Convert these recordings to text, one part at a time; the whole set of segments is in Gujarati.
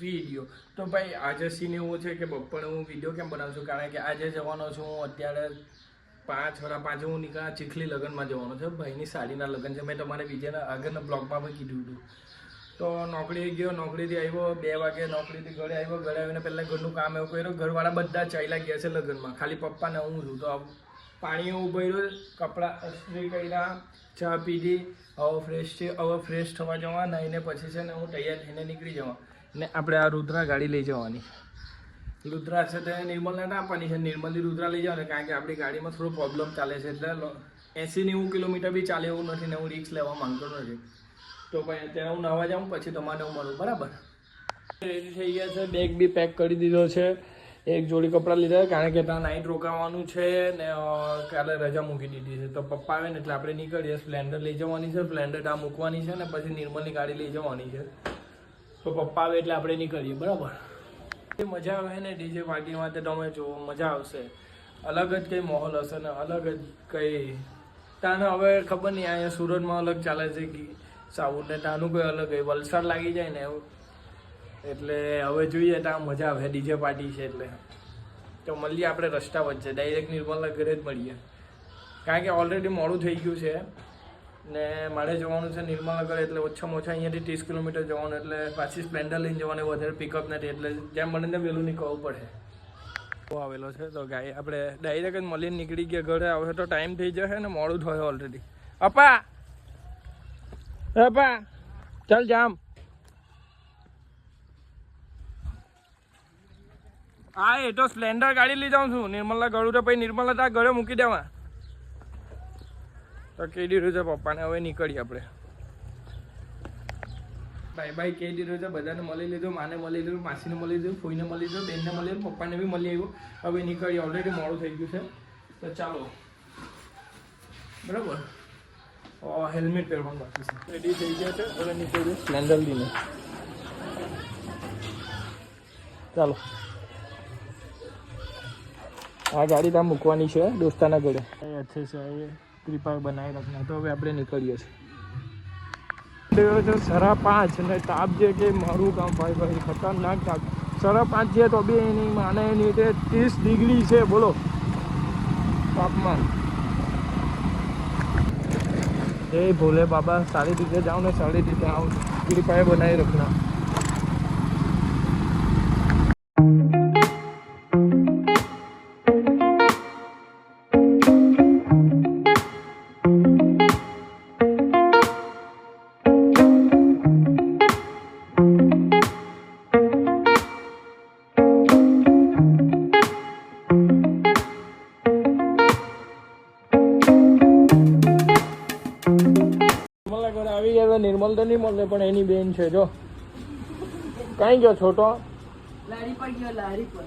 વિડીયો. તો ભાઈ આજે સીન એવું છે કે બપોરે હું વિડીયો કેમ બનાવું છું, કારણ કે આજે જવાનો છું હું અત્યારે 5:30 હું નીકળ્યા ચીખલી લગ્નમાં જવાનો છે. ભાઈની સાડીના લગ્ન છે. મેં તમારે બીજાના આગળના બ્લોગમાં પણ કીધું હતું. તો નોકરી ગયો, નોકરીથી આવ્યો 2 વાગે, નોકરીથી ઘરે આવ્યો, ઘરે આવીને પહેલાં ઘરનું કામ એવું કર્યું. ઘરવાળા બધા ચાલ્યા ગયા છે લગ્નમાં, ખાલી પપ્પાને હું છું. તો પાણી ઉભો રહ્યું, કપડાં ઇસ્ત્રી કર્યા, ચા પીધી, હવે ફ્રેશ છે. હવે ફ્રેશ થવા જવા, નાહીને પછી છે ને હું તૈયાર થઈને નીકળી જવા. ને આપણે આ રુદ્રા ગાડી લઈ જવાની. રુદ્રા છે તે નિર્મલને ના આપવાની છે, નિર્મલની રુદ્રા લઈ જવાની, કારણ કે આપણી ગાડીમાં થોડો પ્રોબ્લેમ ચાલે છે. એટલે 80-90 કિલોમીટર બી ચાલે એવું નથી ને હું રિસ્ક લેવા માંગતો નથી. તો ભાઈ અત્યારે હું નવા જાઉં, પછી તમારે હું મળું. બરાબર, રેડી થઈ ગયા છે, બેગ બી પેક કરી દીધો છે, એક જોડી કપડાં લીધા, કારણ કે ત્યાં નાઇટ રોકાવાનું છે ને કાલે રજા મૂકી દીધી છે. તો પપ્પા આવે ને એટલે આપણે નીકળીએ. સ્પ્લેન્ડર લઈ જવાની છે, સ્પ્લેન્ડર ત્યાં મૂકવાની છે ને પછી નિર્મલની ગાડી લઈ જવાની છે. તો પપ્પા આવે એટલે આપણે નીકળીએ. બરાબર, એ મજા આવે ને ડીજે પાર્ટીમાં, તો તમે જુઓ મજા આવશે. અલગ જ કંઈ માહોલ હશે ને અલગ જ કંઈ તાને હવે ખબર નહીં. અહીંયા સુરતમાં અલગ ચાલે છે કે સાઉથ ને તાનું કોઈ અલગ હોય, વલસાડ લાગી જાય ને એવું. એટલે હવે જોઈએ ત્યાં મજા આવે. ડીજે પાર્ટી છે એટલે તો મળીએ આપણે રસ્તા વચ્ચે, ડાયરેક્ટ નિર્મલના ઘરે જ મળીએ, કારણ કે ઓલરેડી મોડું થઈ ગયું છે ને મારે જવાનું છે નિર્મલના ઘરે. એટલે ઓછામાં ઓછા અહીંયાથી 30 કિલોમીટર જવાનું, એટલે પાછી સ્પ્લેન્ડર લઈને જવાનું, વધારે પિકઅપ નથી. એટલે જેમ મને ને વહેલું નીકળવું પડે. આવેલો છે તો ગાય આપણે ડાયરેક્ટ જ મળીને નીકળી ગયા ઘરે. આવે તો ટાઈમ થઈ જશે ને મોડું થયું ઓલરેડી. અપા અપા ચાલ જામ. હા, એ તો સ્પ્લેન્ડર ગાડી લઈ જાઉં છું નિર્મલના ઘરું. તો પછી નિર્મલના ત્યાં ઘરે મૂકી દેવા. તો કહી દીધું છે પપ્પાને, હવે નીકળીએ આપણે. ભાઈ કહી દીધું છે, બધાને મળી લીધું, માને મળી લીધું, માસીને મળી લીધું, ફોઈને મળી લીધું, બેનને મળી લીધું, પપ્પાને બી મળી આવ્યું. હવે નીકળીએ, ઓલરેડી મોડું થઈ ગયું છે. તો ચાલો, બરાબર. હેલ્મેટ પહેરવાનું બાકી છે. રેડી થઈ ગયા છે, હવે નીકળીએ સ્પ્લેન્ડર લઈને. ચાલો, આ ગાડી ત્યાં મૂકવાની છે દોસ્તાના ઘરે. अच्छे से कृपा બનાવી રાખના. તો હવે આપણે નીકળીએ છીએ. 5:30 ને તાપ જે કે મારું કામ ભાઈ ખતરનાક તાપ. 5:30 છે તો બી એની માને એની રીતે 30 ડિગ્રી છે. બોલો તાપમાન. એ ભોલે બાબા, સારી રીતે જાઓ ને સારી રીતે આવો. कृपा બનાવી રાખના. નિર્મલ તો નહીં મળે, પણ એની બેન છે. જો કઈ ગયો છોટો? લારી પર ગયો, લારી પર.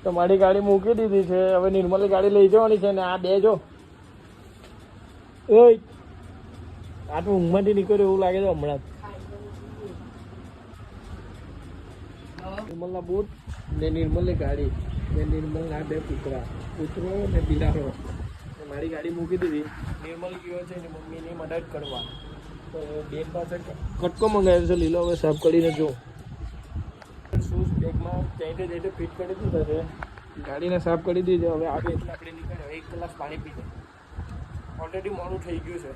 તો મારી ગાડી મૂકી દીધી છે, હવે નિર્મલની ગાડી લઈ જવાની છે. ને આ બે જો, ઓય આ તો ઊંઘમાંથી નીકળ્યો એવું લાગે છે હમણાં. નિર્મલના બૂટ ને નિર્મલની ગાડી ને નિર્મલના 2 કૂતરા, કૂતરો ને બિલાડો. મારી ગાડી મૂકી દીધી. નિર્મલ ગયો છે ને મમ્મીની મદદ કરવા. તો બેન પાસે કટકો મંગાવ્યો છે લીલો. હવે સાફ કરીને જો શૂઝ બેગમાં જઈને જઈને ફિટ કરી દીધા છે. ગાડીને સાફ કરી દીધી. હવે આવે એટલે આપણે નીકળ્યા. 1 કલાક પાણી પીધે, ઓલરેડી મોડું થઈ ગયું છે.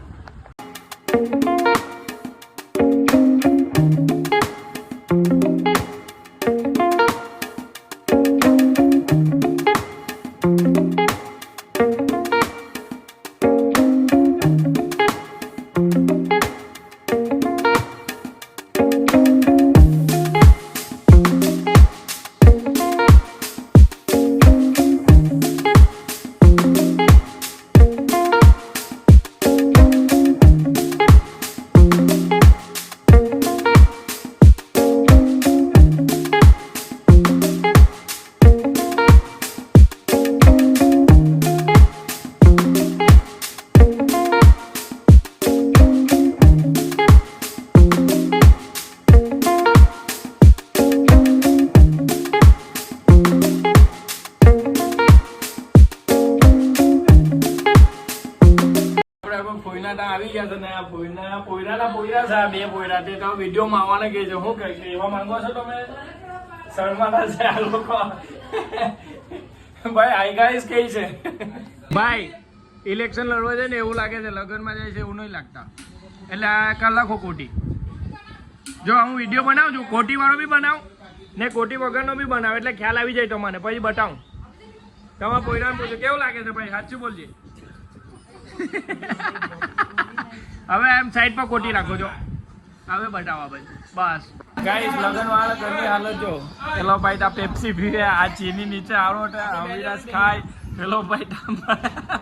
આવી ગયા છે ને આ પોયરાના પોયરા છે આ બે પોયરા તે તો વિડીયોમાં આવવાના કે છે શું કહે એવા માંગો છો તમે શર્માના છે આ લોકો ભાઈ આઈ ગાઈસ કે છે ભાઈ ઇલેક્શન લડવા જાય ને એવું લાગે છે લગ્નમાં જાય છે એવું નહીં લાગતા એટલે આ કલાકો ખોટી જો હું વિડીયો બનાવું છું ખોટી વાળો બી બનાવું ને ખોટી વગરનો બી બનાવ એટલે ખ્યાલ આવી જાય તો મને પછી બતાવું તમારા પોયરાને પૂછો કેવું લાગે છે ભાઈ સાચું બોલજે હવે એમ સાઈડ પર ખોટી રાખો છો હવે બતાવો ભાઈ બસ ગાઈસ લગન વાળા ઘરની હાલત જો પેલો ભાઈ તા પેપ્સી પીવે આ ચીની નીચે આવડો અવિરાજ ખાય પેલો ભાઈ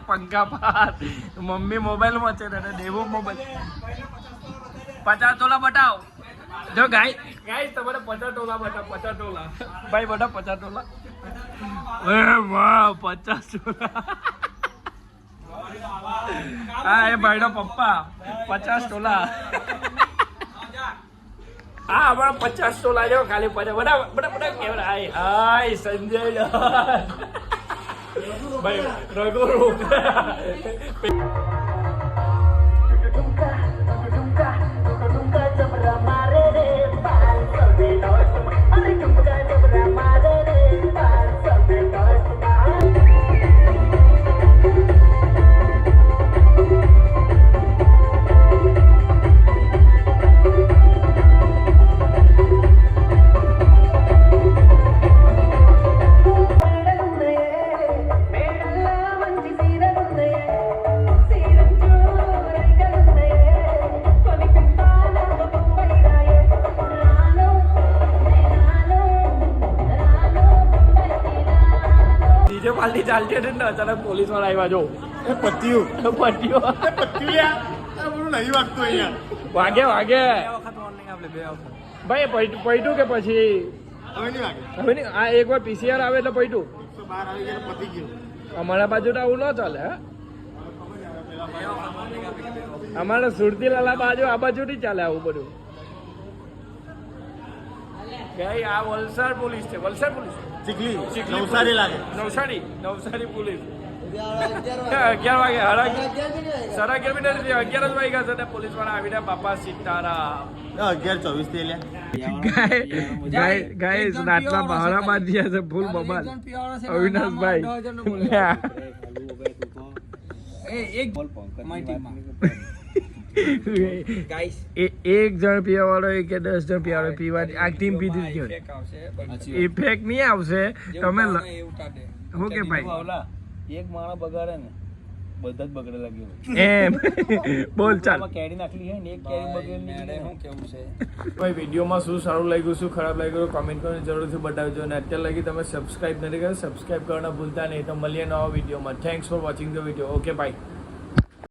પંખા પાર મમ્મી મોબાઈલમાં છે ને દેવો મોબાઈલ 50 તોલા બતાવો જો ગાઈસ તમારે 50 તોલા બતાવો 50 તોલા ભાઈ બતાવો 50 તોલા એ વાહ 50 તોલા હા એ ભાઈનો પપ્પા 50 તોલા હા અમારા 50 તોલા જો ખાલી બધા કેવડા હાય સંજય ભાઈ રઘુ પાલટી ચાલતી હતી ને અચાનક પોલીસ વાળા આવ્યા જો પટ્ટીઓ વાગે ભાઈ પૈટું કે પછી હવે નહીં આ એક વાર પીસીઆર આવે એટલે પૈટું અમારા બાજુ તો આવું ન ચાલે હા અમારા સુરતી લાલા બાજુ આ બાજુ નહીં ચાલે આવું બધું આ વલસાડ પોલીસ છે વલસાડ પોલીસ ચીખલી નવસારી લાગે નવસારી પોલીસ 11 વાગે 11:30 મિનિટ 11 જ વાગ્યા છે ને પોલીસ વાળા આવીને બાપા સીતારામ 11:24 ગાઈસ રાતના બહારા બાંધ્યા છે ફૂલ બબાલ અવિનાશભાઈ એક જણ પીવા વાળો કે 10 જણ પીવા વાળો પીવાની આ ટીમ પીધી જ ઇફેક્ટ નહીં આવશે તમે શું કે ભાઈ એક માણસ બગાડે ને બધા જ બગડે લાગ્યો એમ બોલ ચાલ કેરી નાખલી હે ને એક કેરી બગડેલી શું કેવું છે ભાઈ વિડીયોમાં શું સારું લાગ્યું શું ખરાબ લાગ્યું કોમેન્ટ કરીને જરૂરથી બતાવજો અને અત્યાર લગી તમે સબસ્ક્રાઇબ નથી કર્યું સબસ્ક્રાઇબ કરવાના ભૂલતા નહીં તો મળીએ નવા વિડીયોમાં thanks for watching the video okay bye